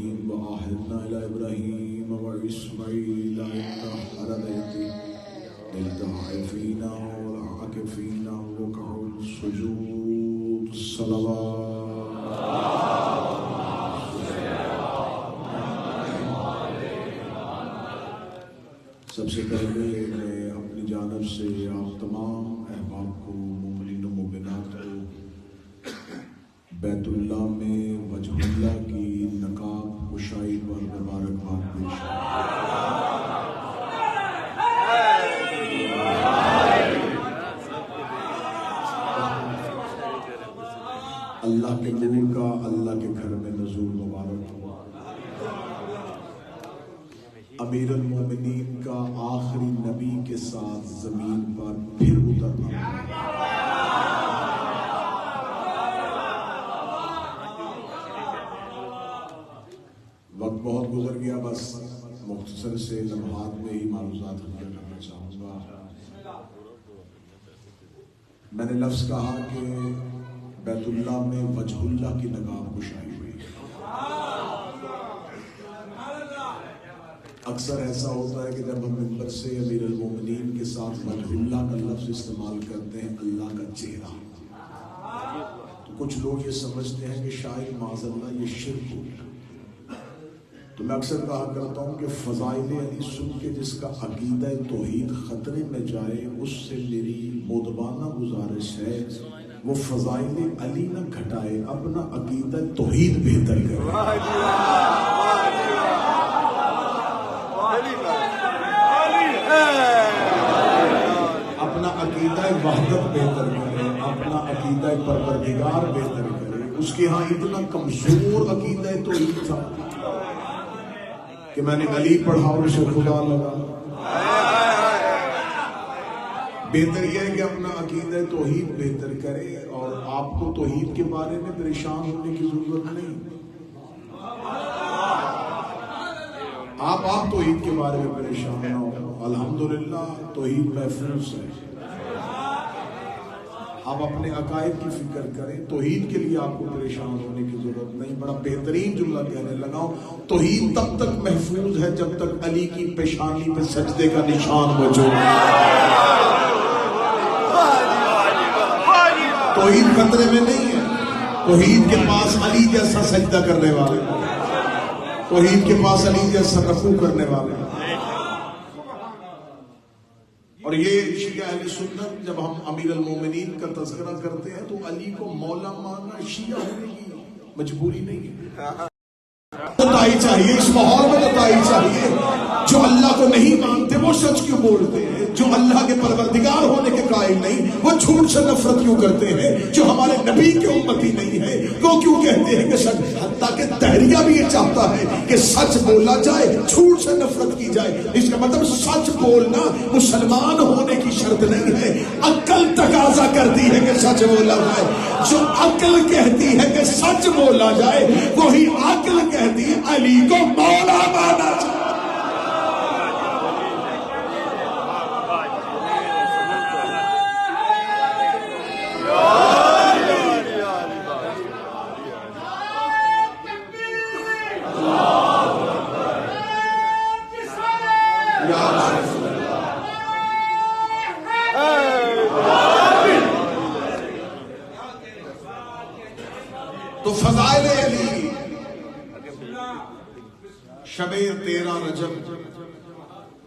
إبراهيم وعهدنا إلى إبراهيم وإسماعيل إنك لديت للطائفين والعاكفين والركع السجود الصلوات. سب سے پہلے میں اپنی جانب سے آپ تمام احباب کو، مومنین و مومنات کو بیت اللہ میں وجہ اللہ کی نقاب کشائی پر مبارکباد پیش اللہ کے نور کا اللہ کے گھر میں نزول مبارک ہوا۔ امیر المومنین کا آخری نبی کے ساتھ زمین پر پھر اترنا۔ وقت بہت گزر گیا، بس مختصر سے لمحات میں ہی معروضات کرنا چاہوں گا۔ میں نے لفظ کہا کہ بیت اللہ میں وجہ اللہ کی نقاب کشائی ہوئی۔ اکثر ایسا ہوتا ہے کہ جب ہم منبر سے امیر المومنین کے ساتھ وجہ اللہ کا لفظ استعمال کرتے ہیں، اللہ کا چہرہ، تو کچھ لوگ یہ سمجھتے ہیں کہ شاید معاذ اللہ یہ شرک ہو گیا۔ تو میں اکثر کہا کرتا ہوں کہ فضائل علی سن کے جس کا عقیدہ توحید خطرے میں جائے، اس سے میری مودبانہ گزارش ہے وہ فضائل علی نہ گھٹائے، اپنا عقیدہ توحید بہتر کرے، اپنا عقیدہ وحدت بہتر کرے، اپنا عقیدہ پروردگار بہتر کرے۔ اس کے ہاں اتنا کمزور عقیدہ توحید تھا کہ میں نے علی پڑھا اور اسے خدا لگا۔ بہتر یہ ہے کہ اپنا عقیدہ توحید بہتر کرے، اور آپ کو توحید کے بارے میں پریشان ہونے کی ضرورت نہیں۔ آپ توحید کے بارے میں پریشان نہ ہو، الحمدللہ توحید محفوظ ہے۔ آپ اپنے عقائد کی فکر کریں، توحید کے لیے آپ کو پریشان ہونے کی ضرورت نہیں۔ بڑا بہترین جملہ کہنے لگا ہوں، توحید تب تک محفوظ ہے جب تک علی کی پیشانی پہ سجدے کا نشان موجود ہے۔ توحید خطرے میں نہیں ہے۔ توحید کے پاس علی جیسا سجدہ کرنے والے، توحید کے پاس علی جیسا رکوع کرنے والے۔ اور یہ شیعہ اہل سنت جب ہم امیر المومنین کا تذکرہ کرتے ہیں تو علی کو مولا ماننا شیعہ ہونے کی مجبوری نہیں ہے، بتائی چاہیے، اس ماحول میں بتائی چاہیے۔ جو اللہ کو نہیں مانتے وہ سچ کیوں بولتے ہیں؟ جو اللہ کے پروردگار ہونے کے قائل نہیں وہ جھوٹ سے نفرت کیوں کرتے ہیں؟ جو ہمارے نبی کے امتی نہیں ہے وہ کیوں کہتے ہیں کہ سچ؟ حتیٰ کہ دہریہ بھی یہ چاہتا ہے کہ سچ بولا جائے، جھوٹ سے نفرت کی جائے۔ اس کا مطلب سچ بولنا مسلمان ہونے کی شرط نہیں ہے، عقل تقاضا کرتی ہے کہ سچ بولا جائے۔ جو عقل کہتی ہے کہ سچ بولا جائے، وہی عقل کہتی ہے علی کو مولا مانا جائے۔ تو فضائل علی شب 13 رجب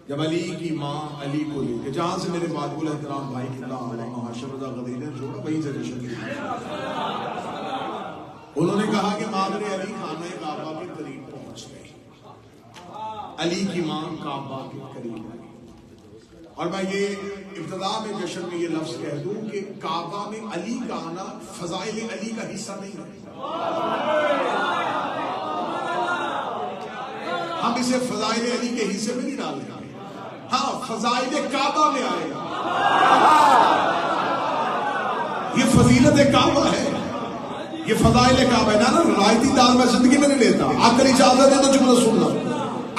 جب علی کی ماں علی کو لے کے، جہاں سے میرے مالک الاحترام بھائی علامہ ہاشم رضا غدیر نے چھوڑا، وہیں سے رشد کی، انہوں نے کہا کہ مادر علی خانہ کعبہ کے قریب پہنچ گئی، علی کی ماں کعبہ کے قریب آئی۔ اور میں یہ ابتدا میں جشن میں یہ لفظ کہہ دوں کہ کعبہ میں علی کا آنا فضائل علی کا حصہ نہیں ہے، ہم اسے فضائل علی کے حصے میں نہیں ڈالیں گے، ہاں فضائل کعبہ میں آئے گا۔ یہ فضیلت کعبہ ہے، یہ فضائل کعبہ ہے۔ نا روایتی دار میں زندگی میں نہیں لیتا، آ کر اجازت دے تو جملہ سن لو۔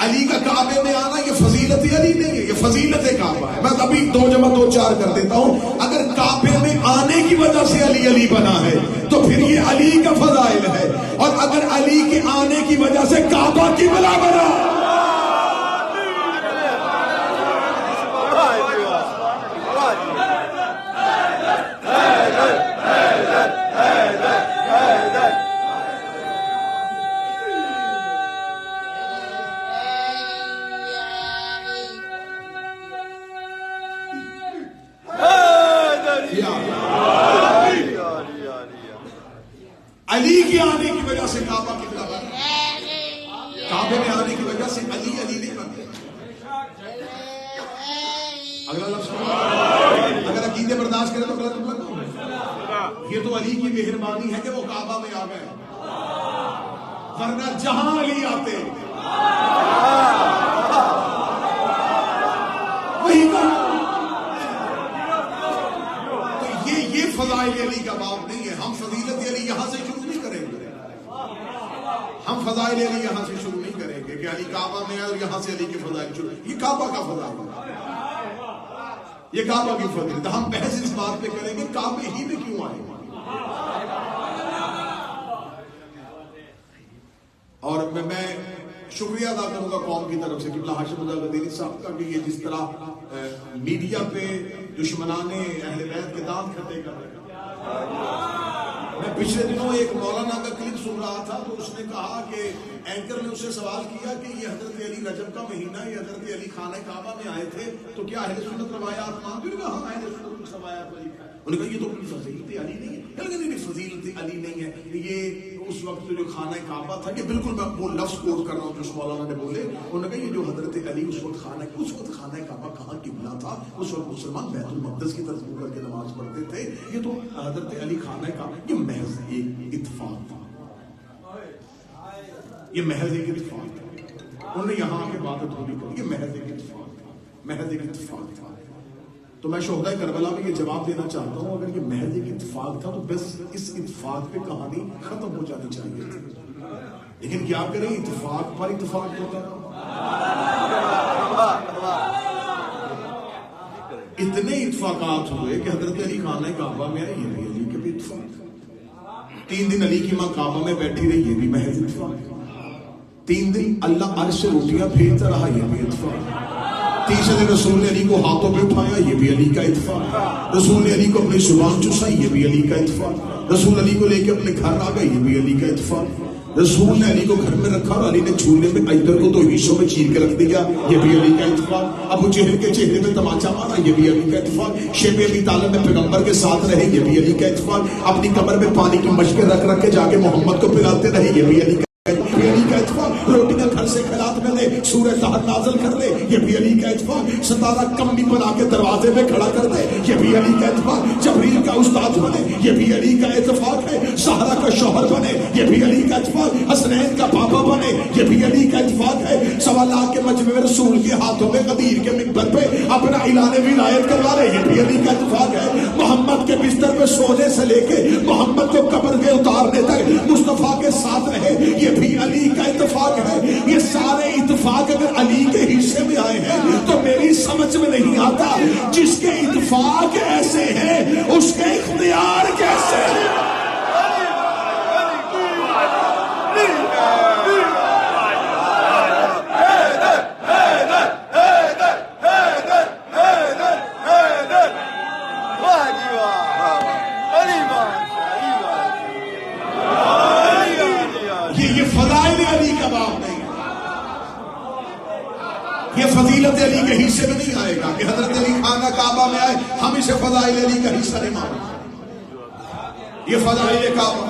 علی کا کعبے میں آنا یہ فضیلت علی نہیں ہے، یہ فضیلت کعبہ ہے. میں ابھی 2 جمع 2 4 کر دیتا ہوں. اگر کعبے میں آنے کی وجہ سے علی علی بنا ہے تو پھر یہ علی کا فضائل ہے، اور اگر علی کے آنے کی وجہ سے کعبہ کی بلا بنا علی کے آنے کی وجہ سے کعبہ کی بلا بنا. کعبے میں آنے کی وجہ سے علی علی نہیں بنتے. اگلا لفظ اگر عقیدے برداشت کرے تو غلط مطلب یہ تو علی کی مہربانی ہے کہ وہ کعبہ میں آ گئے، ورنہ جہاں علی آتے وہی کا. تو یہ فضائل علی کا باب نہیں ہے. ہم فضیلت علی یہاں سے شروع نہیں کریں گے، ہم فضائل علی یہاں سے شروع نہیں کریں گے کہ علی کعبہ میں آئے اور یہاں سے علی کے فضائل شروع. یہ کعبہ کا فضائل ہے، یہ کعبہ کی فضیلت. ہم بحث اس بات پہ کریں گے کعبے ہی میں کیوں آئے. اور میں شکریہ ادا کروں گا قوم کی طرف سے قبلہ ہاشم رضا غدیری صاحب کا کہ یہ جس طرح میڈیا پہ دشمنان اہل بیت کے دانت کھٹے کر رہے ہیں. میں پچھلے دنوں ایک مولانا کا کلپ سن رہا تھا تو اس نے کہا کہ اینکر نے اس سے سوال کیا کہ یہ حضرت علی رجب کا مہینہ، یہ حضرت علی خانہ کعبہ میں آئے تھے تو کیا اہل سنت روایات مانتے ہو؟ ہاں اہل سنت روایات پر لکھا ہے. انہوں نے کہا یہ تو کوئی فضیلت علی نہیں ہے. لیکن یہ فضیلت علی نہیں ہے. یہ اس وقت جو خانہ کعبہ تھا، یہ بالکل میں وہ لفظ کوٹ کر رہا ہوں جو اس مولانا نے بولے. انہوں نے کہا یہ جو حضرت علی اس وقت خانہ کعبہ کہاں قبلہ تھا، اس وقت مسلمان بیت المقدس کی طرف منہ کر کے نماز پڑھتے تھے. یہ تو حضرت علی خانہ کعبہ یہ محض ایک اتفاق تھا، یہ محض ایک اتفاق تھا. انہوں نے یہاں آ کے بات تھوڑی کری، یہ محض ایک اتفاق تھا، محض ایک اتفاق تھا. تو میں شہداء کربلا میں یہ جواب دینا چاہتا ہوں اگر یہ محض ایک اتفاق تھا تو بس اس اتفاق پہ کہانی ختم ہو جانی چاہیے تھی. لیکن کیا کریں، اتفاق پر اتفاق ہوتا ہے. اتنے اتفاقات ہوئے کہ حضرت علی خانہ کعبہ میں آئے، یہ بھی علی کے بھی اتفاق. 3 دن علی کی ماں کعبہ میں بیٹھی رہی، یہ بھی محض اتفاق. 3 دن اللہ عرش سے روٹیاں پھیرتا رہا، یہ بھی اتفاق. تیسرے رسول نے علی کو ہاتھوں پہ اٹھایا، یہ بھی علی کا اتفاق. رسول نے علی کو اپنی زبان چوسائی، یہ بھی علی کا اتفاق. رسول علی کو لے کے اپنے گھر آ گئے، یہ بھی علی کا اتفاق. رسول نے علی کو گھر میں رکھا اور علی نے چھونے میں ادھر کو 2 حصوں میں چیر کے رکھ دیا، یہ بھی علی کا اتفاق. ابو جہل کے چہرے میں تماچا مارا، یہ بھی علی کا اتفاق. شیب ابی طالب میں پیغمبر کے ساتھ رہے، یہ بھی علی کا اتفاق. اپنی کمر میں پانی کی مشکیں رکھ رکھ کے جا کے محمد کو پلاتے رہے، یہ بھی علی کا اتفاق. روٹیاں گھر سے کھلات میں لے، سورہ طہر نازل کر لے، یہ بھی علی کا اتفاق. ستارہ کمبی بنا کے دروازے میں کھڑا کر دے، یہ بھی علی کا اتفاق. جبریل کا استاد بنے، یہ بھی علی کا اتفاق ہے. زہرا کا شوہر بنے، یہ بھی علی کا اتفاق. حسنین کا پاپا بنے، یہ بھی علی کا اتفاق ہے. 1.25 لاکھ کے مجمع رسول کے ہاتھوں میں غدیر کے منبر پہ اپنا اعلان ولایت کروا لے، یہ بھی علی کا اتفاق ہے. محمد کے بستر پہ سونے سے لے کے محمد کو قبر کے اتارنے تک مصطفیٰ کے ساتھ رہے، یہ بھی علی کا اتفاق ہے. یہ سارے اتفاق اگر علی کے حصے میں آئے ہیں تو میری سمجھ میں نہیں آتا جس کے اتفاق ایسے ہیں اس کے اختیار کیسے ہیں. یہ فضائل علی کا باب نہیں، یہ فضیلت علی کے حصے میں نہیں آئے گا کہ حضرت علی خانہ کعبہ میں آئے ہم اسے فضائل علی کا حصہ نہیں مانتے. یہ فضائل کعبہ.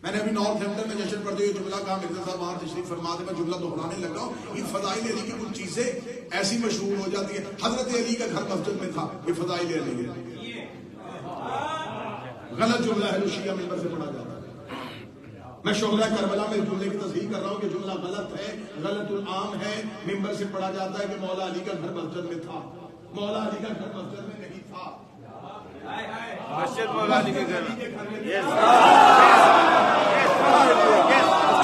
میں نے ابھی نارتھ ہیمپٹن میں جشن پڑھتے ہوئے جملہ کہا، مرزا صاحب وہاں تشریف فرما دے، میں جملہ دہرانے لگا ہوں. یہ فضائل علی کی کچھ چیزیں ایسی مشہور ہو جاتی ہیں. حضرت علی کا گھر مسجد میں تھا، یہ فضائل علی ہے. غلط جملہ ہے جو شیعہ منبر سے پڑھا جاتا ہے. میں شہداء کربلا میں جملے کی تصحیح کر رہا ہوں کہ جملہ غلط ہے، غلط العام ہے. منبر سے پڑھا جاتا ہے کہ مولا علی کا گھر مسجد میں تھا. مولا علی کا گھر مسجد میں نہیں تھا. مسجد مولا علی کے گھر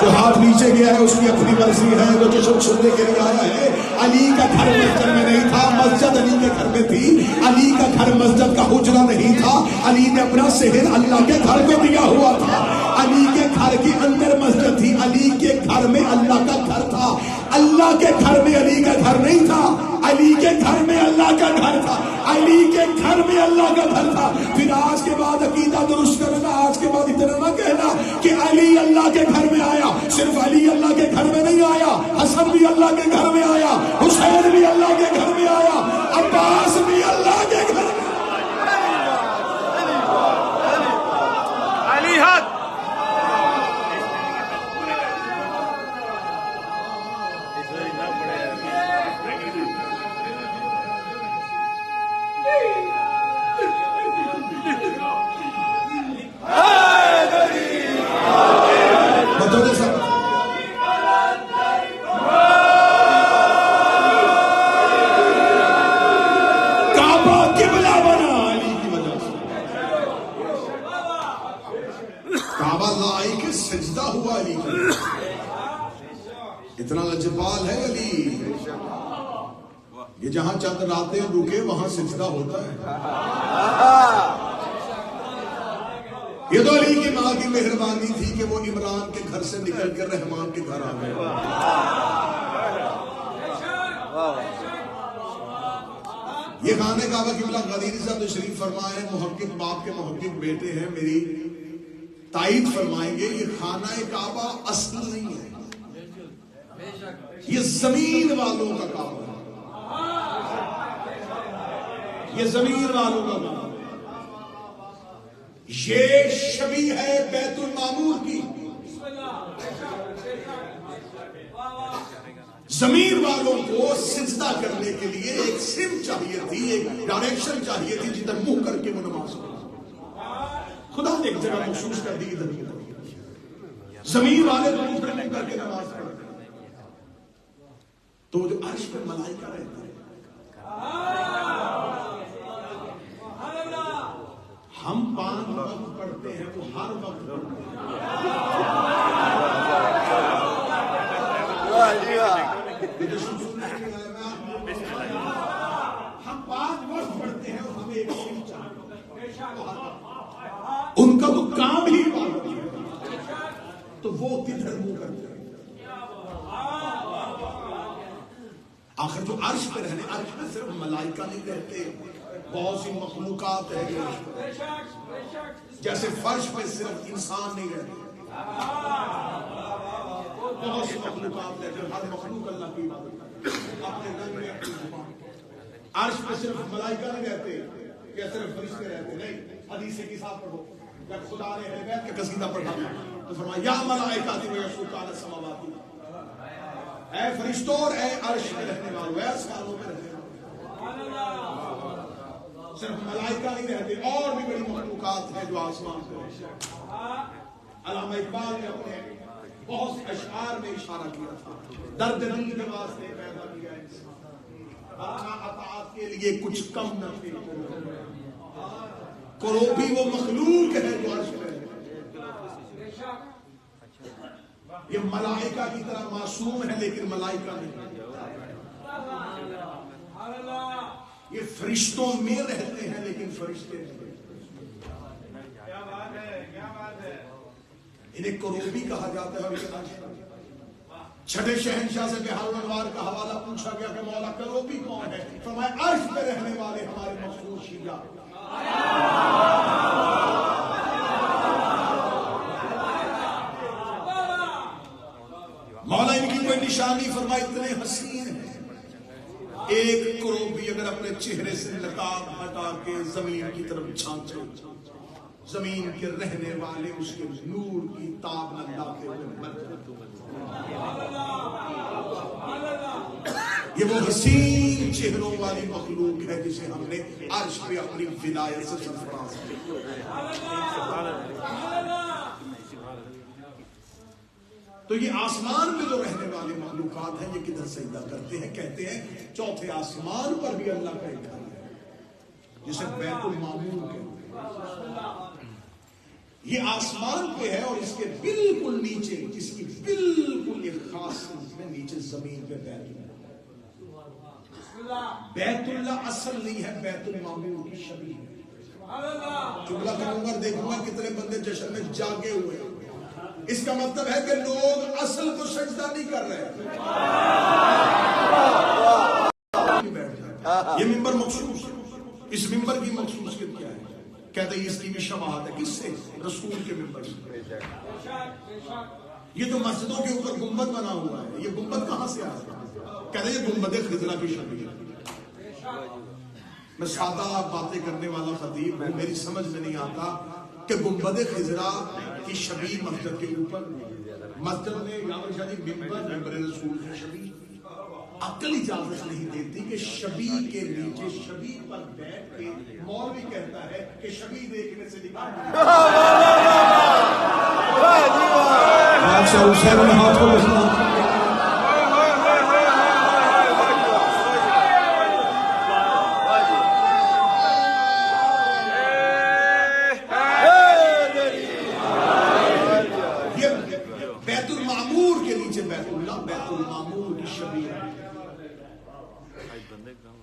جو ہاتھ نیچے گیا ہے اس کی اپنی مرضی ہے، وہ جشن سننے کے لیے آیا ہے۔ علی کا گھر مسجد میں نہیں تھا، مسجد علی کے گھر میں تھی۔ علی کا گھر مسجد کا حجرہ نہیں تھا، علی نے اپنا صہر اللہ کے گھر کو دیا ہوا تھا۔ علی کے گھر کے اندر مسجد تھی، علی کے گھر میں اللہ کا گھر تھا۔ اللہ کے گھر میں علی کا گھر نہیں تھا، علی کے گھر میں اللہ کا گھر تھا، علی کے گھر میں اللہ کا گھر تھا۔ پھر آج کے بعد عقیدہ درست کرنا، آج کے بعد اتنا نہ کہنا کہ علی اللہ کے گھر میں آیا۔ صرف علی اللہ کے گھر میں نہیں آیا، حسن بھی اللہ کے گھر میں آیا، حسین بھی اللہ کے گھر میں آیا، عباس بھی اللہ کے گھر میں علی حق اتنا لجپال ہے علی، یہ جہاں چند راتیں رکے وہاں سجدہ ہوتا ہے۔ یہ تو علی کی ماں کی مہربانی تھی کہ وہ عمران کے گھر سے نکل کر رحمان کے گھر آ گئے۔ یہ خانہ کعبہ قبلہ غدیر صاحب تشریف فرمائے، محقق باپ کے محقق بیٹے ہیں، میری تائید فرمائیں گے یہ خانہ کعبہ اصل نہیں ہے، یہ زمین والوں کا کعبہ ہے، یہ زمین والوں کا کعبہ، یہ شبیہ ہے بیت المعمور کی۔ زمین والوں کو سجدہ کرنے کے لیے ایک سمت چاہیے تھی، ایک ڈائریکشن چاہیے تھی جدھر منہ کر کے وہ نماز پڑھے۔ خدا نے ایک جگہ مخصوص کر دی ادھر زمین والے تو منہ کر کے نماز پڑھے، تو جو عرش پر ملائکہ رہتا ہے، ہم 5 وقت پڑھتے ہیں وہ ہر وقت پڑھتے ہم 5 وقت پڑھتے ہیں اور ہمیں ایک سمت چاہیے، ان کا تو کام ہی عبادت ہے، تو وہ کدھر منہ کرتے ہیں؟ آخر جو عرش پہ رہنے، عرش میں صرف ملائکہ نہیں رہتے، بہت سی مخلوقات ہے، جیسے فرش پہ صرف انسان نہیں رہتے، بہت سی مخلوقات ہے، ہر مخلوق اللہ کی عبادت کرتے، اپنے رنگ میں اپنی زبان۔ عرش پہ صرف ملائکہ نہیں رہتے یا صرف فرشتے رہتے، نہیں۔ حدیث کی صاحب پڑھو، جب خدا نے اہل بیت کا قصیدہ پڑھا تو فرمایا یا ملائکۃ و یسوق علی السماوات، اے فرشتوں اور اے عرش میں رہنے والوں، اے آسمانوں میں رہنے والوں۔ صرف ملائکہ نہیں رہتے، اور بھی بڑی مخلوقات ہیں جو آسمان پہ رہتے ہیں۔ علامہ اقبال نے اپنے بہت سے اشعار میں اشارہ کیا تھا، درد دل کے واسطے پیدا کیا انسان، اپنا اطاعت کے لیے کچھ کم نہ تھے، کروبی وہ مخلوق ہے جو عرش پہ رہتے ہیں۔ یہ ملائکہ کی طرح معصوم ہے لیکن ملائکہ نہیں، یہ فرشتوں میں رہتے ہیں لیکن فرشتے نہیں۔ انہیں کروبی کہا جاتا ہے۔ چھٹے شہنشاہ سے بہار الانوار کا حوالہ پوچھا گیا کہ مولا کروبی کون ہے؟ فرمایا عرش پہ رہنے والے ہمارے مخصوص شیعہ۔ مولا ان کی کوئی نشانی فرمائی اتنے حسین ہیں، ایک کروبی اگر اپنے چہرے سے نقاب ہٹا کے زمین کی طرف جھانکے، زمین کے رہنے والے اس کے نور کی تاب نہ لاتے ہوئے مر جاتے۔ یہ وہ حسین چہروں والی مخلوق ہے جسے ہم نے عرش پہ اپنی ولایت سے سرفراز کیا۔ تو یہ آسمان میں جو رہنے والے مخلوقات ہیں یہ کدھر سجدہ کرتے ہیں؟ کہتے ہیں چوتھے آسمان پر بھی اللہ کا ایک گھر ہے جسے بیت المعمور کہتے ہیں۔ یہ آسمان پہ ہے اور اس کے بالکل نیچے، اس کی بالکل نیچے زمین پہ بیت اللہ. بیت اللہ اصل نہیں ہے، بیت المعمور کی شبیہ ہے. جملہ کروں گا، دیکھوں گا کتنے بندے جشن میں جاگے ہوئے. اس کا مطلب ہے کہ لوگ اصل کو سجدہ نہیں کر رہے. یہ ممبر مخصوص ہے. اس ممبر کی مخصوصیت کیا ہے؟ کہتے ہیں اس کی بھی شباہت ہے. کس سے؟ رسول کے ممبر سے. یہ تو مسجدوں کے اوپر گنبد بنا ہوا ہے، یہ گنبد کہاں سے آیا؟ کہتے ہیں یہ گنبد خضرا کی شبیہ ہے. میں سادہ باتیں کرنے والا خطیب ہوں، میری سمجھ میں نہیں آتا کہ گنبد خضرا کی شبیہ مسجد کے اوپر، مسجد میں یامر شاہ جی ممبر رسول کی شبیہ. عقل اجازت نہیں دیتی کہ شبیہ کے نیچے شبیہ پر بیٹھ کے مولوی کہتا ہے کہ شبیہ دیکھنے سے نکال. بادشاہ حسین نے ہاتھ کو بسنا. بیت المعمور کے نیچے بیت اللہ، بیت المعمور کی شبیہ.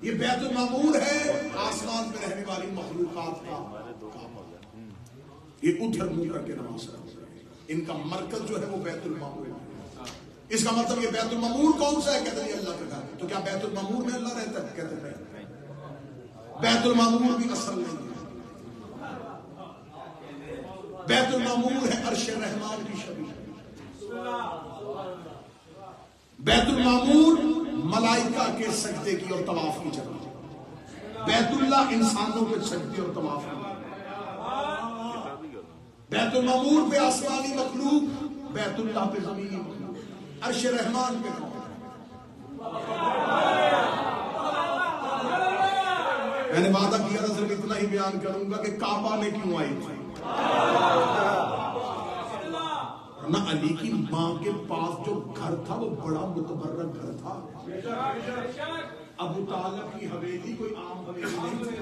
یہ بیت المعمور ہے آسمان پہ رہنے والی مخلوقات کا. یہ ادھر منہ کر کے نماز پڑھتے ہیں. ان کا مرکز جو ہے وہ بیت المعمور ہے. اس کا مطلب یہ بیت المعمور کون سا ہے؟ کہتے ہیں اللہ کا گھر. تو کیا بیت المعمور میں اللہ رہتا ہے؟ کہتے ہیں بیت المعمور بھی اصل نہیں ہے. بیت المعمور ہے عرش رحمان کی شبیہ. بیت المعمور ملائکہ کے سجدے کی اور طواف کی جگہ. بیت اللہ انسانوں کے سجدے اور طواف کی. بیت المعمور پہ آسمانی مخلوق، بیت اللہ پہ زمینی مخلوق. عرش رحمان پہ کون ہے؟ میں نے وعدہ کیا تھا صرف اتنا ہی بیان کروں گا کہ کعبہ میں کیوں آئی تھی. نہ علی کی ماں کے پاس جو گھر تھا وہ بڑا متبرک گھر تھا. ابو طالب کی حویلی کوئی عام حویلی نہیں تھی.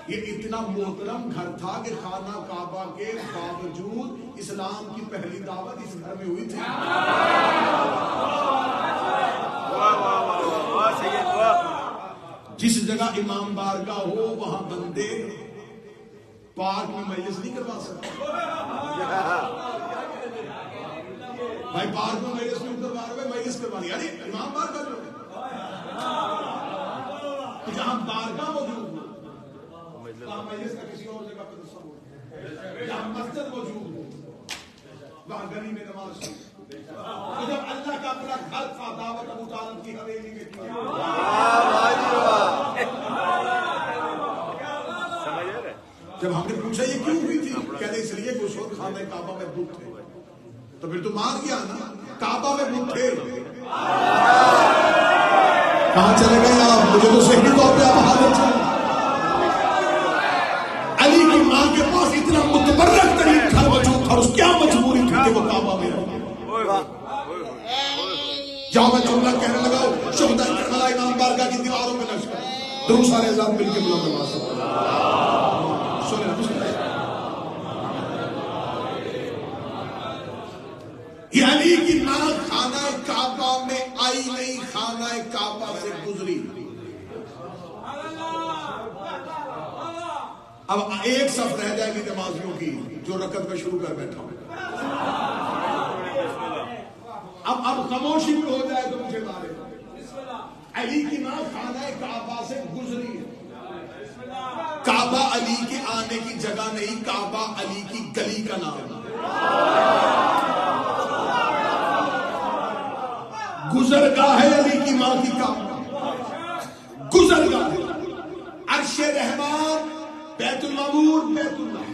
یہ اتنا محترم گھر تھا کہ خانہ کعبہ کے باوجود اسلام کی پہلی دعوت اس گھر میں ہوئی تھی. جس جگہ امام بارگاہ ہو وہاں بندے پارک میں مجلس نہیں کروا سکتے. بھائی پارک میں مجلس نہیں کروا رہے، مجلس کروانی یعنی امام بارگاہ جو جہاں بارگاہ موجود ہو وہاں مجلس کا کسی اور جگہ پر تصور. جہاں مسجد موجود ہو وہاں گلی میں نماز ہو. تو جب اللہ کا اپنا گھر تھا دعوت ابو طالب کی حویلی میں کی. جب ہم نے پوچھا یہ کیوں ہوئی تھی، کہتے اس لیے کہ اس وقت خانہ کعبہ میں بت تھے. تو پھر تو مان گیا نا، کعبہ میں بت تھے. کہاں چلے گئے آپ؟ مجھے تو صحیح طور پہ آپ حالت چلے. علی کی ماں کے پاس اتنا متبرک ترین گھر موجود تھا، اس کیا مجبوری تھی کہ وہ کعبہ میں رہے. جاؤ میں جملہ کہنے لگا، شہداء کربلا امام بارگاہ کی دیواروں میں نقش کر. درود سارے ازاد مل کے بلند آواز سے یہ علی کی ماں خانہ کعبہ میں آئی نہیں، خانہ کعبہ سے گزری. اب ایک صف رہ جائے گی نمازیوں کی جو رکعت میں شروع کر بیٹھا ہوں. اب خاموشی میں ہو جائے تو مجھے مارے. علی کی ماں خانہ کعبہ سے گزری ہے. کعبہ علی کے آنے کی جگہ نہیں، کعبہ علی کی گلی کا نام ہے. گزرگاہ ہے علی کی ماں کی کعبہ، گزرگاہ ہے. عرش رحمان، بیت المعمور، بیت اللہ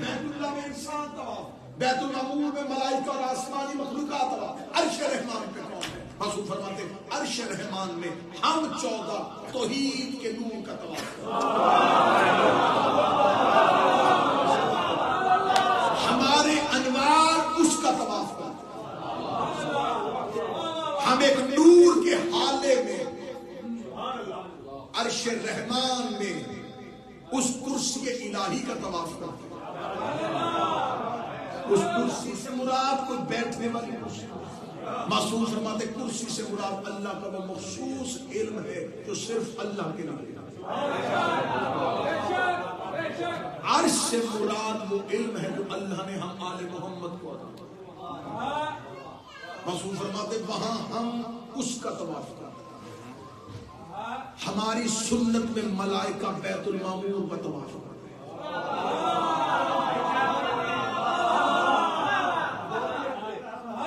میں انسان طواف، بیت المعمور میں ملائکہ اور آسمانی مخلوقات طواف. عرش رحمان پہ کون ہے؟ حضور فرماتے ہیں عرش رحمان میں ہم 14 توحید کے نور کا طواف، ہمارے انوار اس کا طواف کرتے. ہم ایک نور کے حالے میں عرش رحمان میں اس کرسی الہی کا طواف کرتے ہیں. اس کرسی سے مراد کوئی بیٹھنے والی کرسی. معصوم فرماتے کرسی سے مراد اللہ کا وہ مخصوص علم ہے جو صرف اللہ کے لیے، عرش سے مراد وہ علم ہے جو اللہ نے ہم آل محمد کو عطا کیا۔ معصوم فرماتے وہاں ہم اس کا طواف کرتے ہیں، ہماری سنت میں ملائکہ بیت المعمور کا طواف کرتے ہیں،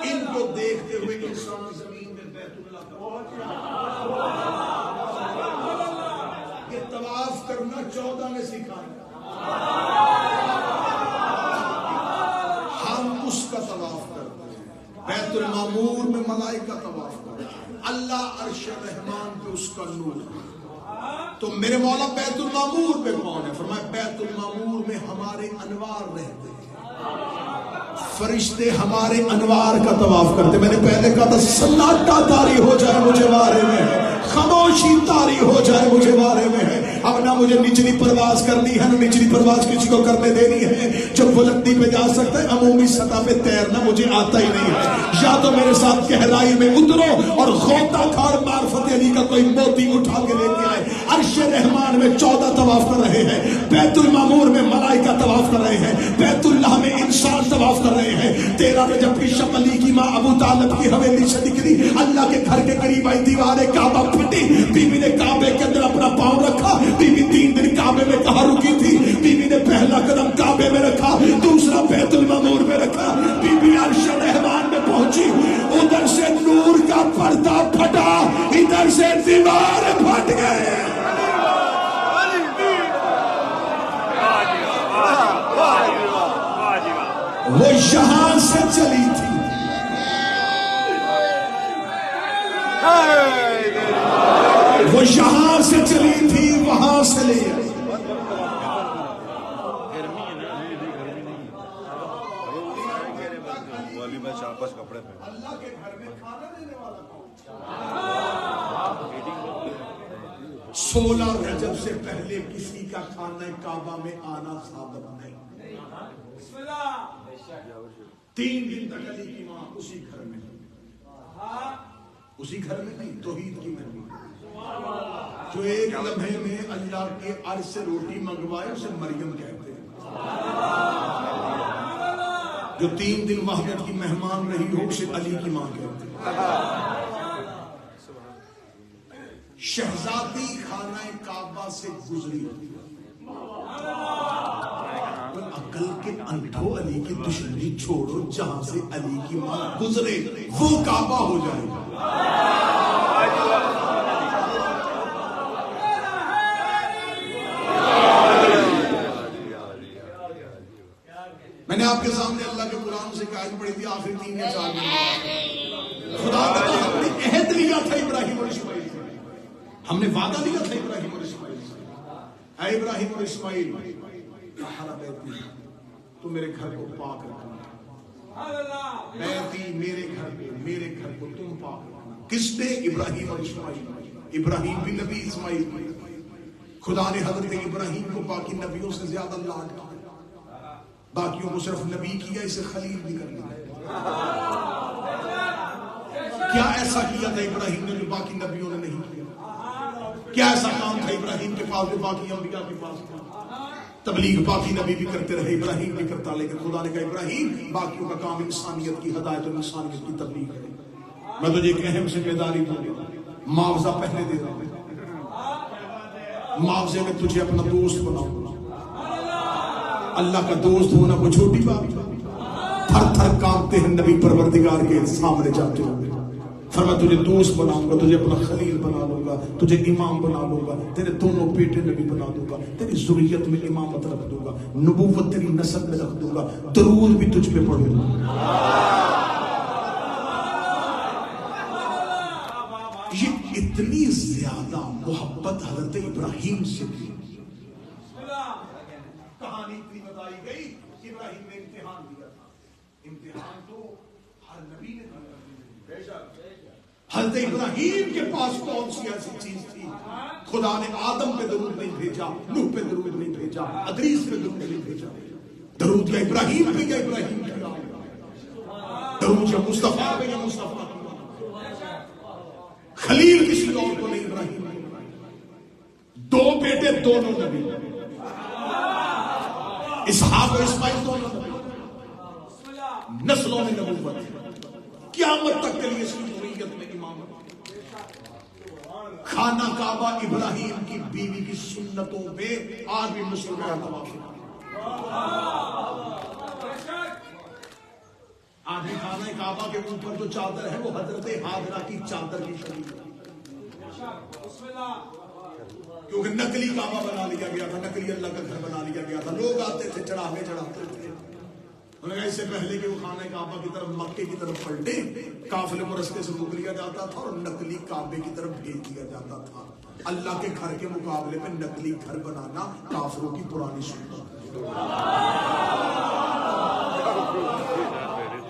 ان کو دیکھتے ہوئے انسان زمین میں بیت اللہ کا یہ طواف کرنا 14 نے سکھایا، ہم اس کا طواف کرتے ہیں، بیت المعمور میں ملائکہ طواف کرتے ہیں، اللہ عرش رحمان پہ اس کا نور ہے۔ تو میرے مولا بیت المعمور پہ کون ہے؟ فرمایا بیت المعمور میں ہمارے انوار رہتے ہیں، فرشتے ہمارے انوار کا طواف کرتے۔ میں نے پہلے کہا تھا سناٹا طاری ہو جائے مجھے بارے میں ہے، خاموشی طاری ہو جائے مجھے بارے میں ہے، اب نہ مجھے نچلی پرواز کرنی ہے، نہ نچلی پرواز کسی کو کرنے دینی ہے، جب بلندی پہ جا سکتا ہے عمومی سطح پہ تیرنا مجھے آتا ہی نہیں ہے، یا تو میرے ساتھ گہرائی میں اترو اور غوطہ کھار معرفت علی کا کوئی موتی اٹھا کے لے کے آئے۔ عرش رحمان میں 14 طواف کر رہے ہیں، بیت المعمور میں ملائکہ طواف کر رہے ہیں، بیت اللہ میں انسان طواف کر رہے ہیں۔ 13 رجب کی شب علی کی ماں ابو طالب کی حویلی سے نکلی، اللہ کے گھر کے قریب آئی، دیوار کعبہ پھٹی، بی بی نے کعبے کے اندر اپنا پاؤں رکھا، بی بی 3 دن کعبے میں کہاں رکی تھی، بی بی نے پہلا قدم کعبے میں رکھا، دوسرا بیت المعمور میں رکھا، بی بی عرش رحمان میں پہنچی، ادھر سے نور کا پردہ پھٹا، ادھر سے دیوار پھٹ گئے۔ وہ یہاں سے چلی تھی، وہ یہاں سے چلی تھی، وہاں سے لے آئی۔ اللہ کے گھر میں کھانا دینے والا کون؟ 16 رجب سے پہلے کسی کا کھانا کعبہ میں آنا ثابت نہیں۔ 3 دن تک علی کی ماں اسی گھر میں، اسی گھر میں نہیں، توحید کی مہمان جو ایک لمحے میں اللہ کے عرش سے روٹی منگوائے اسے مریم کہتے ہیں، جو 3 دن وحدت کی مہمان رہی ہو اسے علی کی ماں کہتے ہیں۔ شہزادی خانہ کعبہ سے گزری، عقل کے انٹھو علی کی دشمنی چھوڑو، جہاں سے علی کی ماں گزرے وہ کعبہ ہو جائے گا۔ میں نے آپ کے سامنے اللہ کے قرآن سے آیت پڑھی تھی آخری 3 یا 4 دن، خدا کا ہم نے عہد لیا تھا ابراہیم اور اسماعیل سے، ہم نے وعدہ لیا تھا ابراہیم اور اسماعیل سے، اے ابراہیم اور اسماعیل تو میرے گھر کو پاک رکھنا، بیتی میرے گھر کو تم پاک رکھنا۔ کس نے؟ ابراہیم اور اسماعیل، ابراہیم بھی نبی، اسماعیل بھی۔ خدا نے حضرت ابراہیم کو باقی نبیوں سے زیادہ لاڈ کیا، باقیوں کو صرف نبی کیا، اسے خلیل بھی کر لیا۔ کیا ایسا کیا تھا ابراہیم نے جو باقی نبیوں نے نہیں کیا؟ کیا ایسا کام تھا ابراہیم کے پاس جو باقی انبیاء کے پاس تھا؟ تبلیغ باقی نبی بھی کرتے رہے، ابراہیم بھی کرتا، لیکن خدا نے کہا ابراہیم باقیوں کا کام انسانیت کی ہدایت اور انسانیت کی تبلیغ ہے، میں تجھے ایک اہم ذمہ داری دوں گا، معاوضہ پہلے دے رہا ہوں، معاوضے میں تجھے اپنا دوست بناؤں گا۔ اللہ کا دوست ہونا کوئی چھوٹی بات، تھر تھر کانپتے ہیں نبی پروردگار کے سامنے جاتے ہوئے، فرمایا تجھے دوست بناؤں گا، تجھے اپنا خلیل بنا لوں گا، تجھے امام بنا لوں گا، تیرے دونوں بیٹے نبی بنا دوں گا، تیری ذریت میں امامت رکھ دوں گا، نبوت تیری نسل میں رکھ دوں گا، درود بھی تجھ پہ پڑھوں گا۔ یہ اتنی زیادہ محبت حضرت ابراہیم سے تھی، کہانی اتنی بتائی گئی، ابراہیم نے امتحان دیا تھا، امتحان تو ہر نبی نے دیا، حضرت ابراہیم کے پاس کون سی ایسی چیز تھی؟ خدا نے آدم پہ درود نہیں بھیجا، نوح پہ درود نہیں بھیجا، ادریس پہ درود نہیں بھیجا، درود یا ابراہیم پہ یا ابراہیم پہ، درود یا مصطفیٰ پہ یا مصطفیٰ پہ، دونوں نبی، اسحاق اور اسماعیل دونوں نبی، نسلوں میں نبوت، قیامت تک کے لیے اس کی ذریت میں امامت۔ خانہ کعبہ ابراہیم کی بیوی کی سنتوں پہ آج بھی مسلمان طواف کرتے ہیں۔ آج بھی خانہ کعبہ کے اوپر جو چادر ہے وہ حضرت ہاجرہ کی چادر کی شبیہ ہے، کیونکہ نقلی کعبہ بنا لیا گیا تھا، نقلی اللہ کا گھر بنا لیا گیا تھا، لوگ آتے تھے چڑھاوے چڑھاتے تھے۔ اس سے پہلے کہ وہ خانہ کعبہ کی طرف مکے کی طرف پلٹے، قافلے کو رستے سے روک لیا جاتا تھا اور نقلی کعبے کی طرف بھیج دیا جاتا تھا۔ اللہ کے گھر کے مقابلے میں نقلی گھر بنانا کافروں کی پرانی سنت ہے۔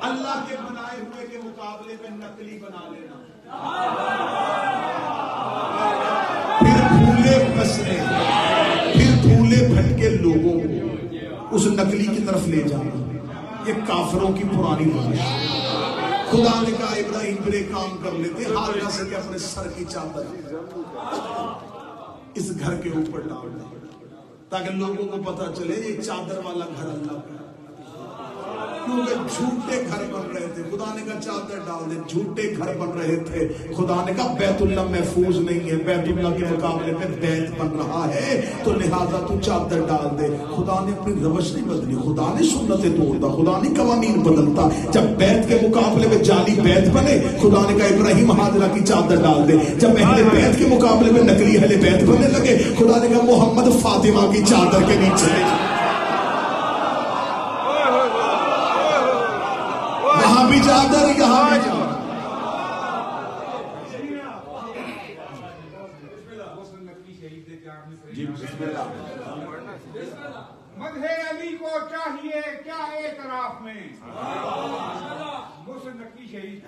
اللہ کے بنائے ہوئے کے مقابلے میں نقلی بنا لینا، پھر بھولے بسرے، پھر بھولے بھٹکے لوگوں کو اس نقلی کی طرف لے جانا، یہ کافروں کی پرانی روش ہے۔ خدا نے کہا ابراہیم پھر ایک کام کر لیتے، ہاجرہ سے کہ اپنے سر کی چادر اس گھر کے اوپر ڈال دیں تاکہ لوگوں کو پتا چلے یہ چادر والا گھر اللہ کا، کیونکہ جھوٹے گھر بن رہے تھے۔ خدا نے کہا چادر ڈال دے، جھوٹے گھر بن رہے تھے۔ خدا نے کہا بیت اللہ محفوظ نہیں ہے، بیت اللہ کے مقابلے میں بیت بن رہا ہے، تو لہذا تو چادر ڈال دے۔ خدا نے اپنی روش نہیں بدلی، خدا نے سنتیں توڑتا، خدا نے قوانین بدلتا۔ جب بیت کے مقابلے میں جعلی بیت بنے، خدا نے کہا ابراہیم ہاجرہ کی چادر ڈال دے۔ جب اہل بیت کے مقابلے میں نقلی اہل بیت بننے لگے، خدا نے کہا محمد فاطمہ کی چادر کے نیچے بھی چادر، یہاں بھی چادر۔ مدح علی کو چاہیے کیا اعتراف میں، محسن نقوی شہید،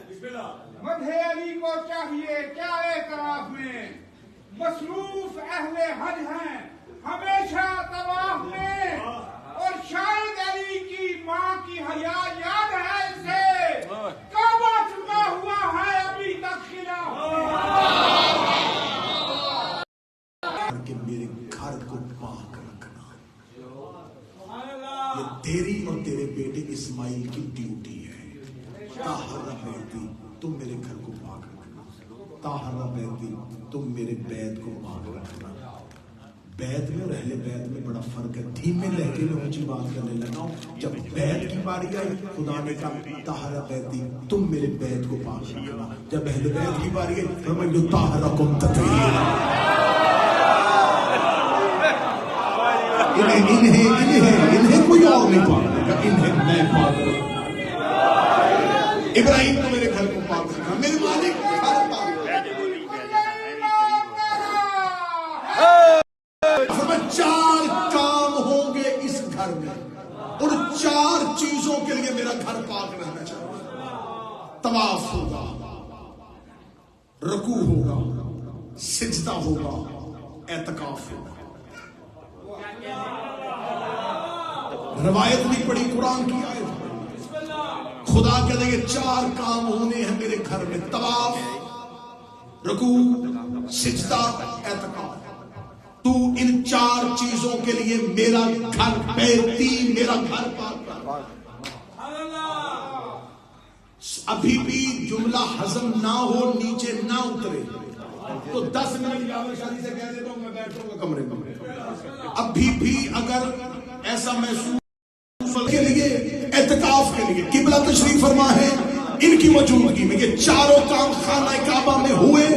مدح علی کو چاہیے کیا اعتراف میں، مصروف اہل حج ہیں ہمیشہ طواف میں، اور شاید علی کی ماں کی حیا یاد ہے اسے، کعبہ چنا ہوا ہے ابھی تک خلاف کہ میرے گھر کو پاک رکھنا یہ تیری اور تیرے بیٹے اسماعیل کی ڈیوٹی ہے۔ طاہر بیتی تم میرے گھر کو پاک رکھنا، طاہر بیتی تم میرے بیت کو پاک رکھنا۔ بیت میں اور اہل بیت میں بڑا فرق ہے۔ دھیمے لہجے میں اونچی بات کرنے لگا ہوں۔ جب بیت کی باری آئی، خدا نے کہا طاہر بیتی تم میرے بیت کو پاک رکھنا۔ جب اہل بیت کی باری آئی، فرمایا یطہرکم تطہیرا، انہیں کوئی اور نہیں پاک رکھا، انہیں میں پاک رکھا۔ ابراہیم نے میرے گھر کو پاک رکھا، میرے مالک گھر پاک رکھا۔ چار کام ہوں گے اس گھر میں، اور چار چیزوں کے لیے میرا گھر پاک رہنا چاہیے۔ طواف ہوگا، رکوع ہوگا، سجدہ ہوگا، اعتکاف ہوگا۔ روایت نہیں پڑھی، قرآن کی آیت پڑھی۔ خدا کہتے ہیں یہ چار کام ہونے ہیں میرے گھر میں، طواف، رکوع، سجدہ، اعتکاف۔ تو ان چار چیزوں کے لیے میرا گھر بیتی، میرا گھر پاک کر۔ ابھی بھی جملہ ہضم نہ ہو، نیچے نہ اترے تو 10 منٹ جاوید شادی سے کہہ دیتا ہوں میں بیٹھوں گا کمرے میں۔ ابھی بھی اگر ایسا محسوس کے لیے، اعتکاف کے لیے قبلہ تشریف فرما ہے، ان کی موجودگی میں یہ چاروں کام خانہ کعبہ میں ہوئے۔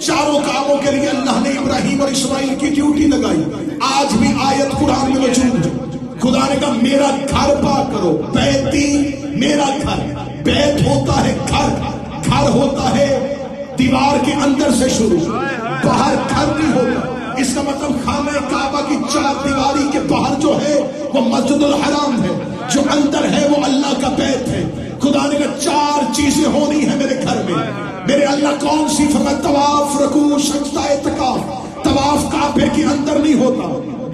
چاروں کاموں کے لیے اللہ نے ابراہیم اور اسماعیل کی ڈیوٹی لگائی۔ آج بھی آیت قرآن میں موجود ہے، خدا نے کہا میرا گھر پاک کرو، بیتی میرا گھر۔ بیت ہوتا ہے گھر، گھر ہوتا ہے دیوار کے اندر سے شروع، باہر گھر نہیں ہوتا۔ اس کا مطلب خانہ کعبہ کی چار دیواری کے باہر جو ہے وہ مسجد الحرام ہے، جو اندر ہے وہ اللہ کا بیت ہے۔ خدا نے کہا چار چیزیں ہونی ہیں میرے گھر میں۔ میرے اللہ کون سی؟ فرمایا طواف، رکوع، سجدہ، اعتکاف۔ طواف کعبے کے اندر نہیں ہوتا،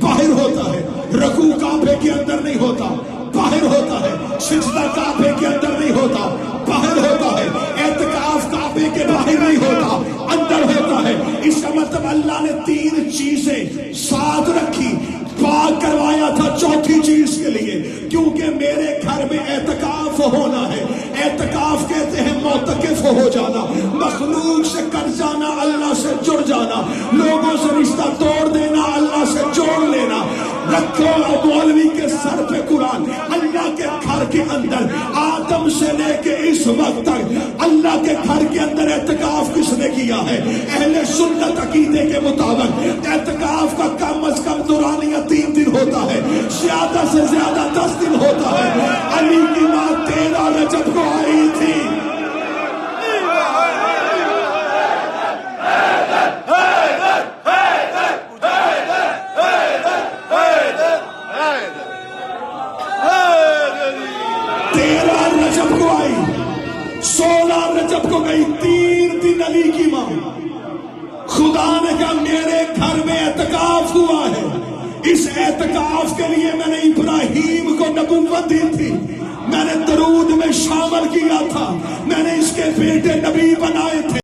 باہر ہوتا ہے۔ رکوع کعبے کے اندر نہیں ہوتا، باہر ہوتا ہے۔ سجدہ کعبے کے اندر نہیں ہوتا، باہر ہوتا ہے۔ اعتکاف کعبے کے باہر نہیں ہوتا، اندر ہوتا ہے۔ اس کا مطلب اللہ نے تین چیزیں ساتھ رکھ چوتھی چیز کے لیے کیونکہ میرے گھر میں اعتکاف ہونا ہے. اعتکاف کہتے ہیں معتکف ہو جانا, مخلوق سے کٹ جانا, اللہ سے جڑ جانا, لوگوں سے رشتہ توڑ دینا, اللہ سے جوڑ لینا. رکھو مولوی کے سر پہ قرآن. اللہ کے گھر کے اندر آدم سے لے کے اس وقت تک اللہ کے گھر کے اندر اعتکاف کس نے کیا ہے؟ اہل سنت عقیدے کے مطابق اعتکاف کا کم از کم دورانیہ 3 دن ہوتا ہے, زیادہ سے زیادہ 10 دن ہوتا ہے. علی کی ماں 13 رجب کو آئی تھی. رجب کو آئی, 16 رجب کو گئی, 3 دن علی کی ماں. خدا نے کہا میرے گھر میں اعتکاف ہوا ہے, اس اعتکاف کے لیے میں نے ابراہیم کو نبوت دی تھی, میں نے درود میں شامل کیا تھا, میں نے اس کے بیٹے نبی بنائے تھے.